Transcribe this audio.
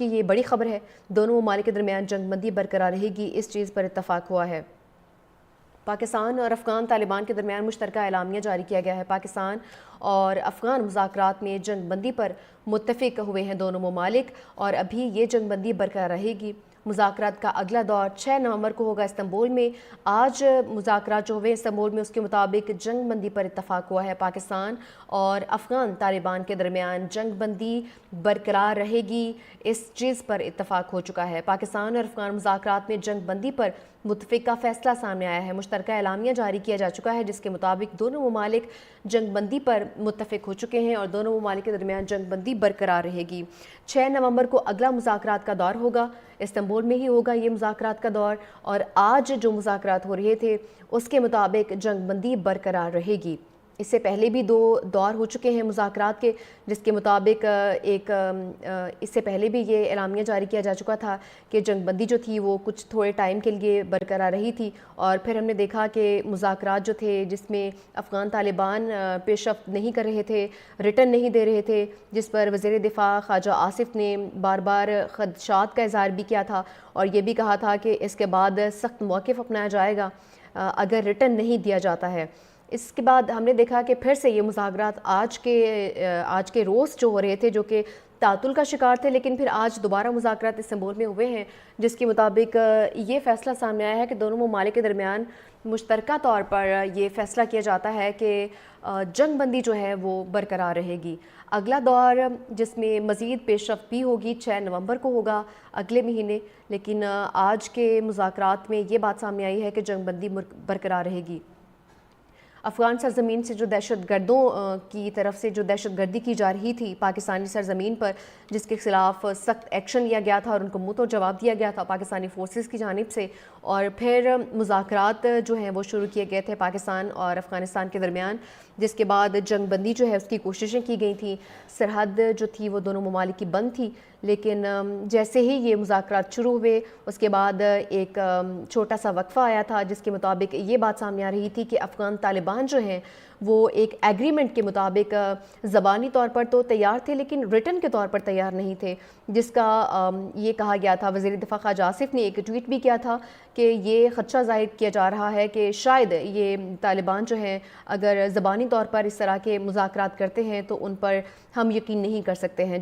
کہ یہ بڑی خبر ہے، دونوں ممالک کے درمیان جنگ بندی برقرار رہے گی، اس چیز پر اتفاق ہوا ہے۔ پاکستان اور افغان طالبان کے درمیان مشترکہ اعلامیہ جاری کیا گیا ہے۔ پاکستان اور افغان مذاکرات میں جنگ بندی پر متفق ہوئے ہیں دونوں ممالک، اور ابھی یہ جنگ بندی برقرار رہے گی۔ مذاکرات کا اگلا دور 6 نومبر کو ہوگا استنبول میں۔ آج مذاکرات جو ہوئے استنبول میں، اس کے مطابق جنگ بندی پر اتفاق ہوا ہے۔ پاکستان اور افغان طالبان کے درمیان جنگ بندی برقرار رہے گی، اس چیز پر اتفاق ہو چکا ہے۔ پاکستان اور افغان مذاکرات میں جنگ بندی پر متفقہ فیصلہ سامنے آیا ہے۔ مشترکہ اعلامیہ جاری کیا جا چکا ہے، جس کے مطابق دونوں ممالک جنگ بندی پر متفق ہو چکے ہیں اور دونوں ممالک کے درمیان جنگ بندی برقرار رہے گی۔ 6 نومبر کو اگلا مذاکرات کا دور ہوگا، استنبول میں ہی ہوگا یہ مذاکرات کا دور، اور آج جو مذاکرات ہو رہے تھے اس کے مطابق جنگ بندی برقرار رہے گی۔ اس سے پہلے بھی 2 دور ہو چکے ہیں مذاکرات کے، جس کے مطابق اس سے پہلے بھی یہ اعلامیہ جاری کیا جا چکا تھا کہ جنگ بندی جو تھی وہ کچھ تھوڑے ٹائم کے لیے برقرار رہی تھی، اور پھر ہم نے دیکھا کہ مذاکرات جو تھے جس میں افغان طالبان پیش رفت نہیں کر رہے تھے، ریٹرن نہیں دے رہے تھے، جس پر وزیر دفاع خواجہ آصف نے بار بار خدشات کا اظہار بھی کیا تھا، اور یہ بھی کہا تھا کہ اس کے بعد سخت موقف اپنایا جائے گا اگر ریٹرن نہیں دیا جاتا ہے۔ اس کے بعد ہم نے دیکھا کہ پھر سے یہ مذاکرات آج کے روز جو ہو رہے تھے، جو کہ تعطل کا شکار تھے، لیکن پھر آج دوبارہ مذاکرات استنبول میں ہوئے ہیں، جس کے مطابق یہ فیصلہ سامنے آیا ہے کہ دونوں ممالک کے درمیان مشترکہ طور پر یہ فیصلہ کیا جاتا ہے کہ جنگ بندی جو ہے وہ برقرار رہے گی۔ اگلا دور جس میں مزید پیش رفت بھی ہوگی 6 نومبر کو ہوگا اگلے مہینے، لیکن آج کے مذاکرات میں یہ بات سامنے آئی ہے کہ جنگ بندی برقرار رہے گی۔ افغان سرزمین سے جو دہشت گردوں کی طرف سے جو دہشت گردی کی جا رہی تھی پاکستانی سرزمین پر، جس کے خلاف سخت ایکشن لیا گیا تھا اور ان کو منہ توڑ جواب دیا گیا تھا پاکستانی فورسز کی جانب سے، اور پھر مذاکرات جو ہیں وہ شروع کیے گئے تھے پاکستان اور افغانستان کے درمیان، جس کے بعد جنگ بندی جو ہے اس کی کوششیں کی گئی تھیں۔ سرحد جو تھی وہ دونوں ممالک کی بند تھی، لیکن جیسے ہی یہ مذاکرات شروع ہوئے اس کے بعد ایک چھوٹا سا وقفہ آیا تھا، جس کے مطابق یہ بات سامنے آ رہی تھی کہ افغان طالبان جو ہیں وہ ایک ایگریمنٹ کے مطابق زبانی طور پر تو تیار تھے، لیکن ریٹن کے طور پر تیار نہیں تھے، جس کا یہ کہا گیا تھا، وزیر دفاع خواجہ آصف نے ایک ٹویٹ بھی کیا تھا کہ یہ خدشہ ظاہر کیا جا رہا ہے کہ شاید یہ طالبان جو ہیں اگر زبانی طور پر اس طرح کے مذاکرات کرتے ہیں تو ان پر ہم یقین نہیں کر سکتے ہیں۔